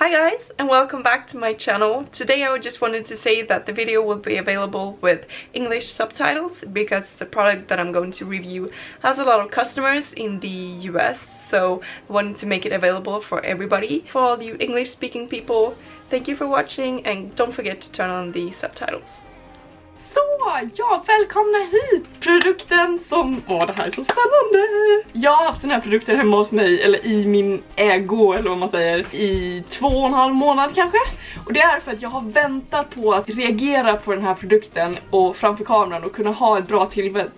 Hi guys, and welcome back to my channel. Today I just wanted to say that the video will be available with English subtitles because the product that I'm going to review has a lot of customers in the US, so I wanted to make it available for everybody. For all you English speaking people, thank you for watching and don't forget to turn on the subtitles. Så, ja, välkomna hit! Produkten som... det här är så spännande! Jag har haft den här produkten hemma hos mig, eller i min ägo, eller vad man säger, i 2,5 månader kanske. Och det är för att jag har väntat på att reagera på den här produkten och framför kameran och kunna ha ett bra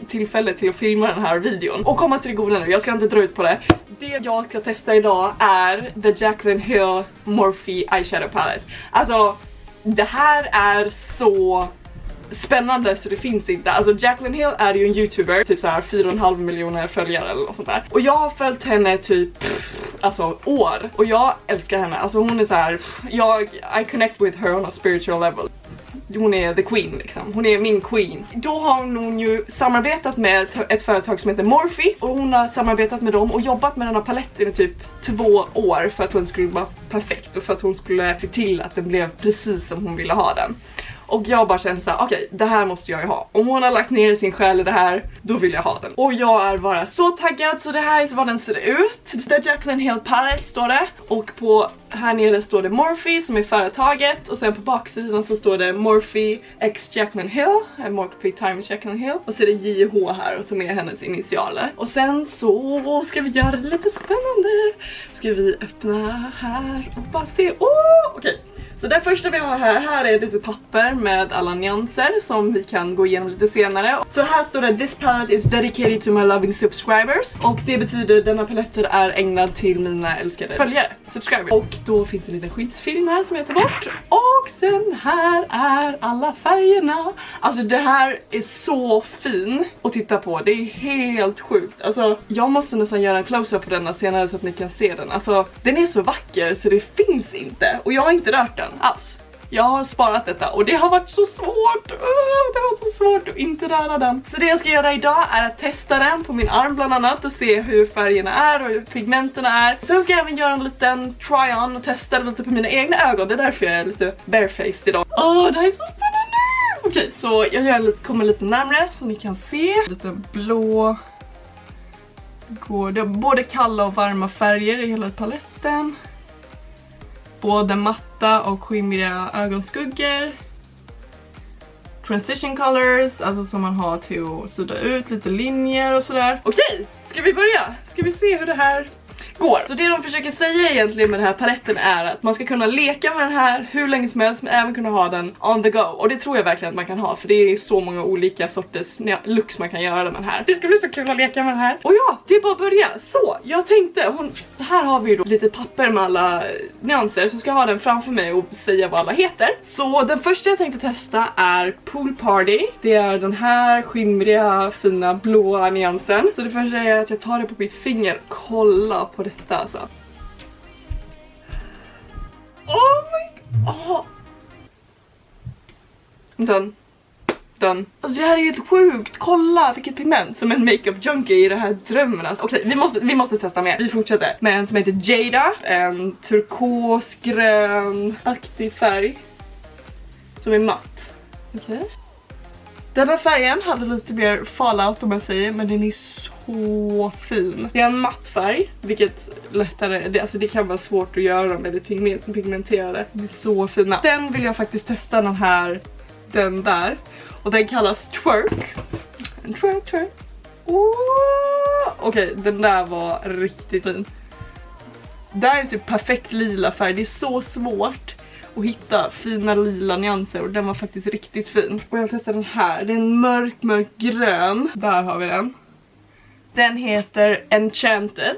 tillfälle till att filma den här videon. Och komma till det goda nu, jag ska inte dra ut på det. Det jag ska testa idag är The Jaclyn Hill Morphe Eyeshadow Palette. Alltså, det här är så... spännande så det finns inte. Alltså Jaclyn Hill är ju en youtuber, typ så här 4,5 miljoner följare eller något sånt där. Och jag har följt henne typ alltså år och jag älskar henne. Alltså hon är så här, I connect with her on a spiritual level. Hon är the queen liksom. Hon är min queen. Då har hon ju samarbetat med ett företag som heter Morphe. Och hon har samarbetat med dem och jobbat med den här paletten i typ 2 år. För att hon skulle vara perfekt. Och för att hon skulle se till att den blev precis som hon ville ha den. Och jag bara kände såhär, okej, det här måste jag ju ha. Om hon har lagt ner sin själ i det här, då vill jag ha den. Och jag är bara så taggad, så det här är vad den ser ut. The Jaclyn Hill Palette står det. Och på här nere står det Morphe som är företaget. Och sen på baksidan så står det Morphe x Jaclyn Hill. Morphe times Jaclyn Hill. Och så är det JH här och som är hennes initialer. Och sen så ska vi göra det lite spännande. Ska vi öppna här och bara se. Okej. Så det första vi har här är lite papper med alla nyanser som vi kan gå igenom lite senare. Så här står det: This palette is dedicated to my loving subscribers. Och det betyder att denna paletter är ägnad till mina älskade följare, subscribers. Och då finns det en liten skyddsfilm här som jag tar bort. Och sen här är alla färgerna. Alltså det här är så fin att titta på. Det är helt sjukt. Alltså jag måste nästan göra en close-up på denna senare så att ni kan se den. Alltså den är så vacker så det finns inte. Och jag har inte rört den alls. Jag har sparat detta och det har varit så svårt. Det var så svårt att inte röra den. Så det jag ska göra idag är att testa den på min arm bland annat och se hur färgerna är och hur pigmenterna är. Sen ska jag även göra en liten try-on och testa lite på mina egna ögon. Det är därför jag är lite barefaced idag. Det här är så spännande! Okej, så jag kommer lite närmare så ni kan se. Lite blå. Det är både kalla och varma färger i hela paletten. Både matta och skimriga ögonskuggor. Transition colors, alltså som man har till att sudda ut lite linjer och sådär. Okej, ska vi börja? Ska vi se hur det här går? Så det de försöker säga egentligen med den här paletten är att man ska kunna leka med den här hur länge som helst men även kunna ha den on the go. Och det tror jag verkligen att man kan ha, för det är så många olika sorters looks man kan göra med den här. Det ska bli så kul att leka med den här. Och ja, det är bara att börja. Så, jag tänkte, här har vi då lite papper med alla nyanser, så ska jag ha den framför mig och säga vad alla heter. Så den första jag tänkte testa är Pool Party. Det är den här skimriga, fina, blåa nyansen. Så det första är att jag tar det på mitt finger. Kolla på detta alltså. Done. Alltså det här är helt sjukt. Kolla vilket pigment. Som en makeup junkie i det här drömmen alltså. Okej, vi måste testa mer. Vi fortsätter med en som heter Jada. En turkosgrön-aktig färg. Som är matt. Okej. Den här färgen hade lite mer fallout om jag säger, men den är så fin. Det är en matt färg, vilket lättare, det kan vara svårt att göra med det pigmenterade. Den är så fina. Sen vill jag faktiskt testa den där. Och den kallas Twerk. En twerk. Okej, den där var riktigt fin. Där är typ perfekt lila färg. Det är så svårt att hitta fina lila nyanser och den var faktiskt riktigt fin. Och jag testar den här. Det är en mörk grön. Där har vi den. Den heter Enchanted.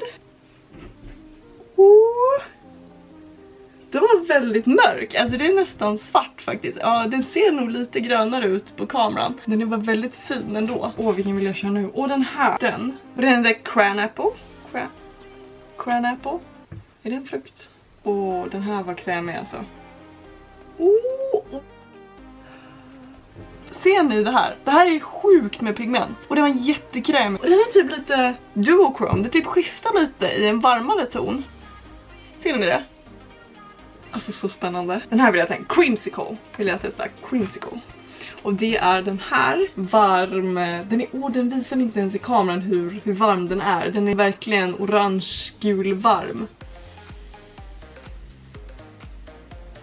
Den var väldigt mörk. Alltså det är nästan svart faktiskt. Ja, den ser nog lite grönare ut på kameran. Den var väldigt fin ändå. Vilken vill jag köra nu? Den här. Den heter Cranapple. Cranapple. Är det en frukt? Den här var krämig alltså. Ser ni det här? Det här är sjukt med pigment. Och det var jättekrämig. Och den är typ lite duochrome. Det typ skiftar lite i en varmare ton. Ser ni det? Alltså så spännande. Den här vill jag tänka, Creamsicle vill jag testa, Creamsicle. Och det är den här, varm, den visar inte ens i kameran hur varm den är. Den är verkligen orange-gul varm.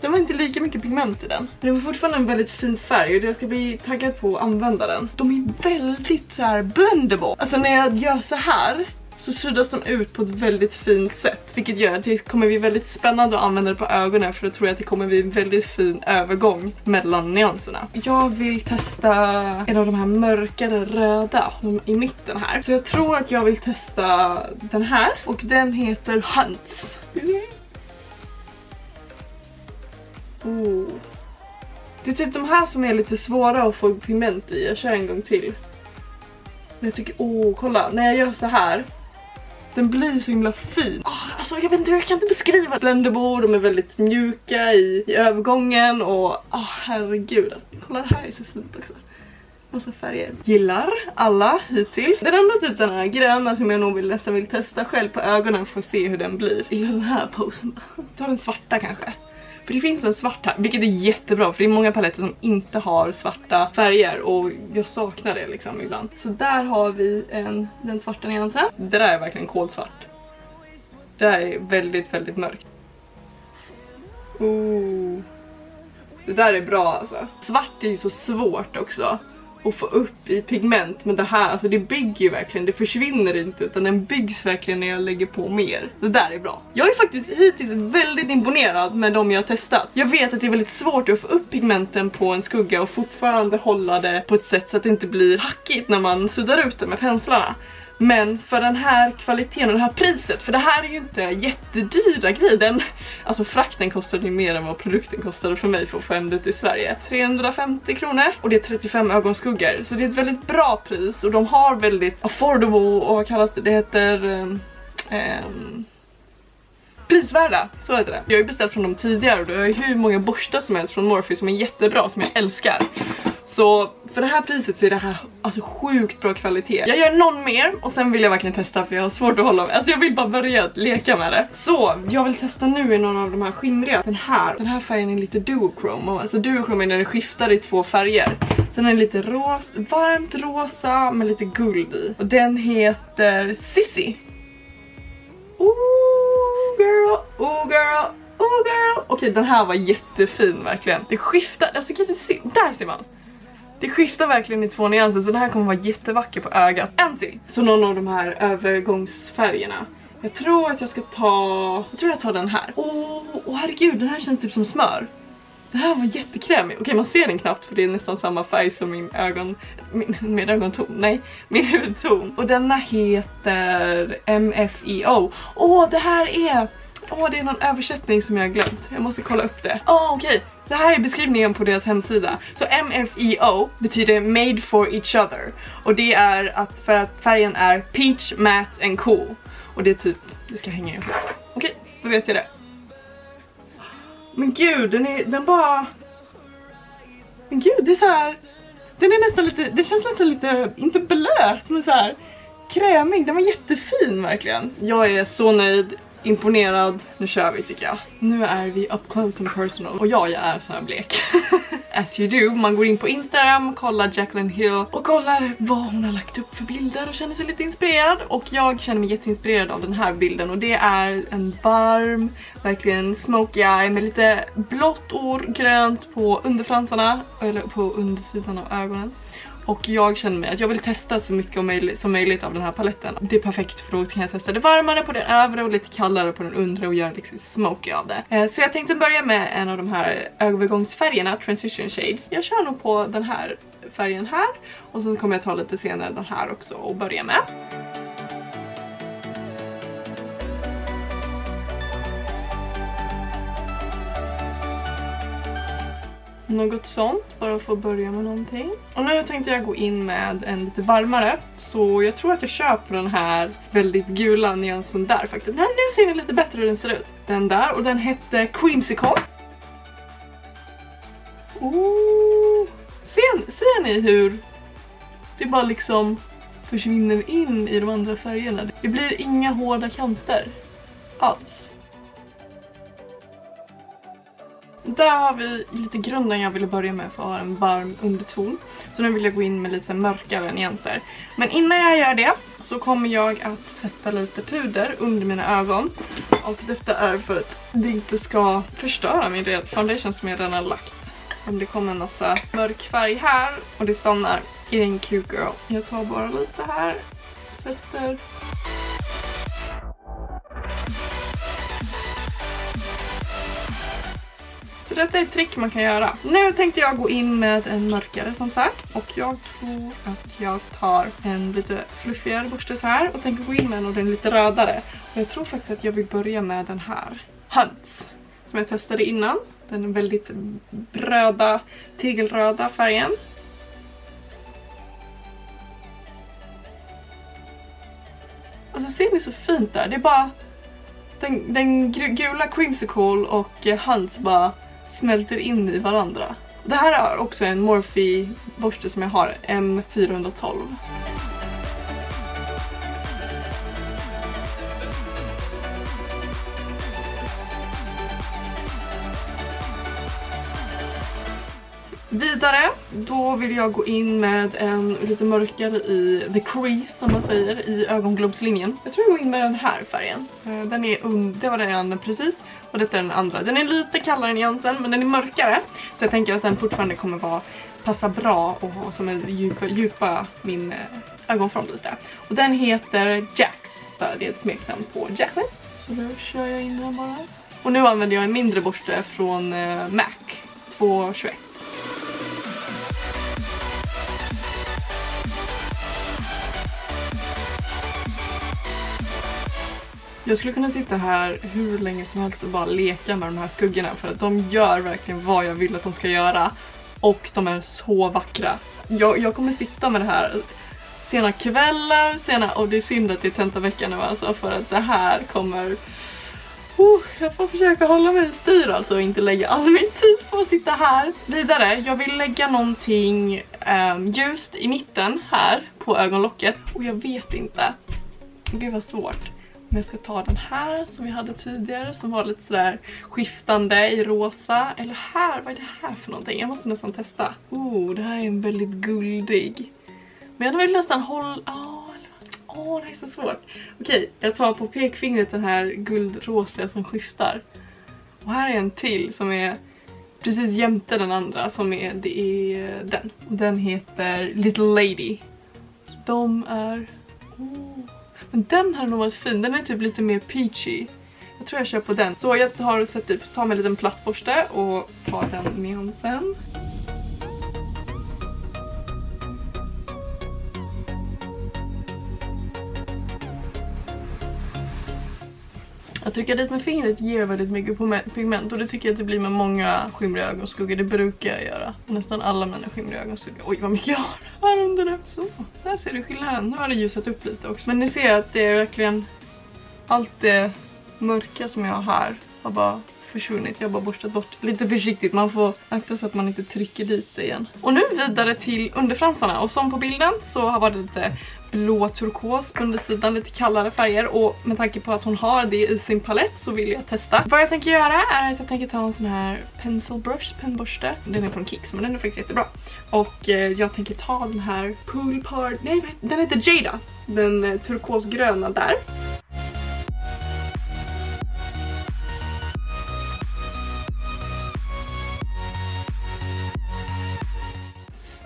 Den var inte lika mycket pigment i den. Men det var fortfarande en väldigt fin färg och jag ska bli taggad på att använda den. De är väldigt så här blendable. Alltså när jag gör så här så suddas de ut på ett väldigt fint sätt. Vilket gör att det kommer bli väldigt spännande att använda det på ögonen. För då tror jag att det kommer bli en väldigt fin övergång mellan nyanserna. Jag vill testa en av de här mörkare röda i mitten här. Så jag tror att jag vill testa den här. Och den heter Hunts. Oh. Det är typ de här som är lite svåra att få pigment i. Jag kör en gång till. Men jag tycker, kolla. När jag gör så här, den blir så himla fin. Alltså jag vet inte, jag kan inte beskriva. Blendable, de är väldigt mjuka i övergången. Och herregud, alltså, kolla det här är så fint också. Massa färger. Gillar alla hittills. Den enda typ den här gröna som jag nog nästan vill testa själv på ögonen för att se hur den blir. I den här posen. Ta den svarta kanske. För det finns en svart här, vilket är jättebra. För det är många paletter som inte har svarta färger. Och jag saknar det liksom ibland. Så där har vi den svarta nyansen. Det där är verkligen kolsvart. Det där är väldigt, väldigt mörkt. Det där är bra alltså. Svart är ju så svårt också att få upp i pigment. Men det här, alltså det bygger ju verkligen. Det försvinner inte utan den byggs verkligen när jag lägger på mer. Det där är bra. Jag är faktiskt hittills väldigt imponerad med de jag har testat. Jag vet att det är väldigt svårt att få upp pigmenten på en skugga och fortfarande hålla det på ett sätt så att det inte blir hackigt när man suddar ut det med penslarna. Men för den här kvaliteten och det här priset, för det här är ju inte jättedyra grejer. Alltså frakten kostade ju mer än vad produkten kostade för mig för att få hem det till Sverige. 350 kronor och det är 35 ögonskuggor. Så det är ett väldigt bra pris och de har väldigt affordable och vad kallas det? Det heter prisvärda, så heter det. Jag har ju beställt från dem tidigare och det är ju hur många borstar som helst från Morphe som är jättebra, som jag älskar. Så för det här priset så är det här alltså sjukt bra kvalitet. Jag gör någon mer och sen vill jag verkligen testa för jag har svårt att hålla med. Alltså jag vill bara börja leka med det. Så jag vill testa nu i någon av de här skimriga. Den här färgen är lite duochrome. Alltså duochrome är när det skiftar i 2 färger. Sen är det lite varmt rosa med lite guld i. Och den heter Sissy. Oh girl. Okej, den här var jättefin verkligen. Det skiftar, alltså kan du se, där ser man. Det skiftar verkligen i 2 nyanser så den här kommer vara jättevacker på ögat. En till. Så någon av de här övergångsfärgerna. Jag tror att jag ska ta... jag tar den här. Åh herregud, den här känns typ som smör. Det här var jättekrämig. Okej, man ser den knappt för det är nästan samma färg som min ögonton. Nej, min hudton. Och denna heter MFEO. Det här är... det är någon översättning som jag har glömt. Jag måste kolla upp det. Okej. Det här är beskrivningen på deras hemsida. Så MFEO betyder Made for Each Other. Och det är för att färgen är Peach, Matte and Cool. Och det är typ, det ska hänga ihop. Okej, då vet jag det. Men gud, den bara... Men gud, det är så här... Den är nästan lite, det känns nästan lite, inte blöt, men så här krämig. Den var jättefin verkligen. Jag är så nöjd. Imponerad, nu kör vi tycker jag. Nu är vi up close and personal. Och jag är så här blek. As you do, man går in på Instagram, kollar Jaclyn Hill och kollar vad hon har lagt upp för bilder och känner sig lite inspirerad. Och jag känner mig jätteinspirerad av den här bilden. Och det är en varm, verkligen smoky eye med lite blått och grönt på underfransarna, eller på undersidan av ögonen. Och jag känner mig att jag vill testa så mycket som möjligt av den här paletten. Det är perfekt för då kan jag testa det varmare på den övre och lite kallare på den undre och göra liksom smoky av det. Så jag tänkte börja med en av de här övergångsfärgerna, Transition Shades. Jag kör nog på den här färgen här och sen kommer jag ta lite senare den här också och börja med. Något sånt, bara för att börja med någonting. Och nu tänkte jag gå in med en lite varmare. Så jag tror att jag köper den här väldigt gula nyansen där faktiskt. Men nu ser den lite bättre hur den ser ut. Den där, och den hette Creamsicle. Ser ni hur det bara liksom försvinner in i de andra färgerna? Det blir inga hårda kanter alls. Där har vi lite grunden jag ville börja med för att ha en varm underton. Så nu vill jag gå in med lite mörkare nyanser. Men innan jag gör det så kommer jag att sätta lite puder under mina ögon. Och detta är för att det inte ska förstöra min foundation som jag redan har lagt. Om det kommer en massa mörk färg här och det stannar, är en cute girl. Jag tar bara lite här, sätter... Så detta är ett trick man kan göra. Nu tänkte jag gå in med en mörkare som sagt. Och jag tror att jag tar en lite fluffigare borste så här. Och tänker gå in med en och den lite rödare. Och jag tror faktiskt att jag vill börja med den här. Hunts. Som jag testade innan. Den är väldigt röda, tegelröda färgen. Alltså ser ni så fint där? Det är bara... Den gula creamsicle och Hunts bara smälter in i varandra. Det här är också en Morphe borste som jag har, M412. Vidare, då vill jag gå in med en lite mörkare i the crease som man säger, i ögonglobslinjen. Jag tror jag går in med den här färgen. Den är det var den andra precis. Och detta är den andra. Den är lite kallare än nyansen men den är mörkare. Så jag tänker att den fortfarande kommer passa bra och som en djupa min ögonfront lite. Och den heter Jax. Det är ett smeknamn på Jacqueline. Så då kör jag in den bara. Och nu använder jag en mindre borste från MAC 221. Jag skulle kunna sitta här hur länge som helst och bara leka med de här skuggorna för att de gör verkligen vad jag vill att de ska göra och de är så vackra. Jag kommer sitta med det här sena kvällar, och det är synd att det är tentaveckan nu alltså för att det här kommer... jag får försöka hålla mig i styr alltså och inte lägga all min tid på att sitta här. Vidare, jag vill lägga någonting ljust i mitten här på ögonlocket och jag vet inte. Det var svårt. Men jag ska ta den här som vi hade tidigare som var lite sådär skiftande i rosa. Eller här, vad är det här för någonting? Jag måste nästan testa. Det här är en väldigt guldig. Men jag vill nästan hålla... det här är så svårt. Okej, jag tar på pekfingret den här guldrosa som skiftar. Och här är en till som är precis jämte den andra som är, det är den. Och den heter Little Lady. Så de är... Men den har nog varit fin. Den är typ lite mer peachy. Jag tror jag kör på den. Så jag tar med en liten plattborste och tar den nyansen. Jag tycker dit med fingret ger väldigt mycket pigment och det tycker jag att det blir med många skimriga ögonskuggor. Det brukar jag göra. Nästan alla mina skimriga ögonskuggor. Oj vad mycket jag har här under det. Så, där ser du skillnaden. Nu har det ljusat upp lite också. Men ni ser att det är verkligen allt det mörka som jag har här har bara försvunnit. Jag har bara borstat bort lite försiktigt. Man får akta så att man inte trycker dit det igen. Och nu vidare till underfransarna. Och som på bilden så har varit lite blå turkos undersidan, lite kallare färger och med tanke på att hon har det i sin palett så vill jag testa. Vad jag tänker göra är att jag tänker ta en sån här pencil brush, pennborste. Den är från Kicks men den är faktiskt jättebra. Och jag tänker ta den här Pool Party, nej den heter Jada, den turkosgröna där.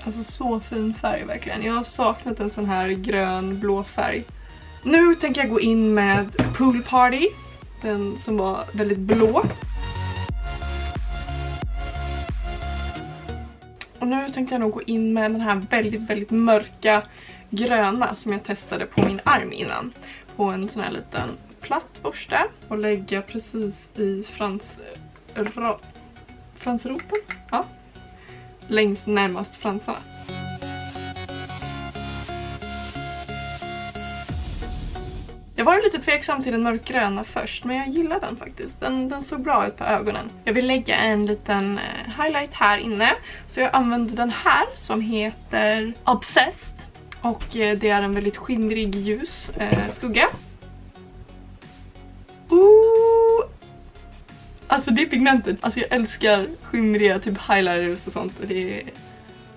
Alltså så fin färg verkligen. Jag har saknat en sån här grön-blå färg. Nu tänker jag gå in med Pool Party. Den som var väldigt blå. Och nu tänkte jag nog gå in med den här väldigt, väldigt mörka gröna som jag testade på min arm innan. På en sån här liten platt borste. Och lägga precis i fransroten. Ja. Längst närmast fransarna. Jag var ju lite tveksam till den mörkgröna först, men jag gillar den faktiskt. Den såg bra ut på ögonen. Jag vill lägga en liten highlight här inne. Så jag använder den här som heter Obsessed. Och det är en väldigt skimrig ljus skugga. Alltså alltså det pigmentet. Alltså jag älskar skimriga typ highlighters och sånt. Det är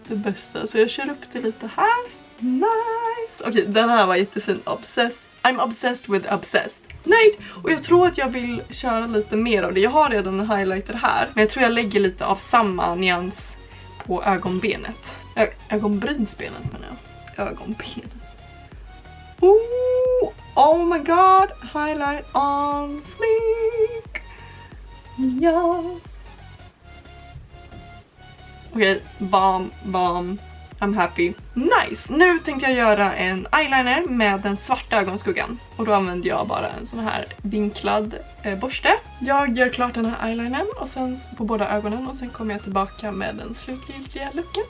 det bästa. Så jag kör upp det lite här. Nice! Okej, den här var jättefin. Obsessed. I'm obsessed with obsessed. Nöjd! Och jag tror att jag vill köra lite mer av det. Jag har redan en highlighter här. Men jag tror jag lägger lite av samma nyans på ögonbenet. Ögonbrynsbenet menar jag. Ögonbenet. Oh my god! Highlight on fleek! Yes! Okej, bam. I'm happy. Nice! Nu tänkte jag göra en eyeliner med den svarta ögonskuggan. Och då använder jag bara en sån här vinklad borste. Jag gör klart den här eyelinern och sen på båda ögonen. Och sen kommer jag tillbaka med den slutgiltiga looken.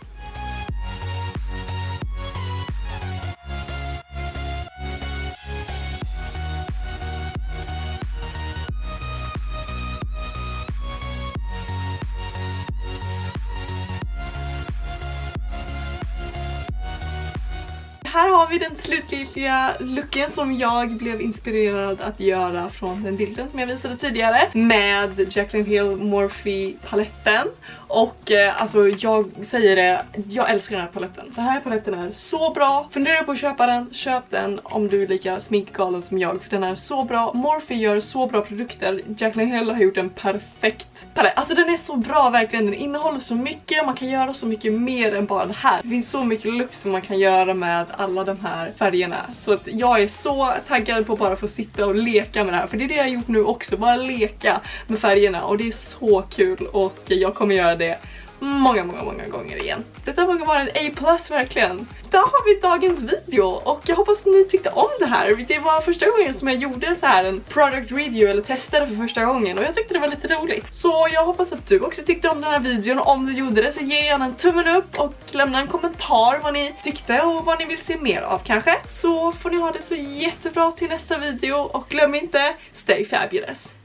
Här har vi den slutgiltiga looken som jag blev inspirerad att göra från den bilden som jag visade tidigare. Med Jaclyn Hill Morphe paletten. Och alltså jag säger det, jag älskar den här paletten. Den här paletten är så bra. Funderar på att köpa den, köp den om du är lika sminkgalen som jag. För den är så bra. Morphe gör så bra produkter. Jaclyn Hill har gjort en perfekt palett. Alltså den är så bra verkligen. Den innehåller så mycket. Man kan göra så mycket mer än bara det här. Det finns så mycket look som man kan göra med alla de här färgerna. Så att jag är så taggad på bara få sitta och leka med det här. För det är det jag har gjort nu också. Bara leka med färgerna. Och det är så kul. Och jag kommer göra det många gånger igen. Detta kommer vara en A+ verkligen. Där har vi dagens video och jag hoppas att ni tyckte om det här. Det var första gången som jag gjorde så här en product review eller testade för första gången och jag tyckte det var lite roligt. Så jag hoppas att du också tyckte om den här videon och om du gjorde det så ge gärna en tummen upp och lämna en kommentar vad ni tyckte och vad ni vill se mer av kanske. Så får ni ha det så jättebra till nästa video och glöm inte, stay fabulous!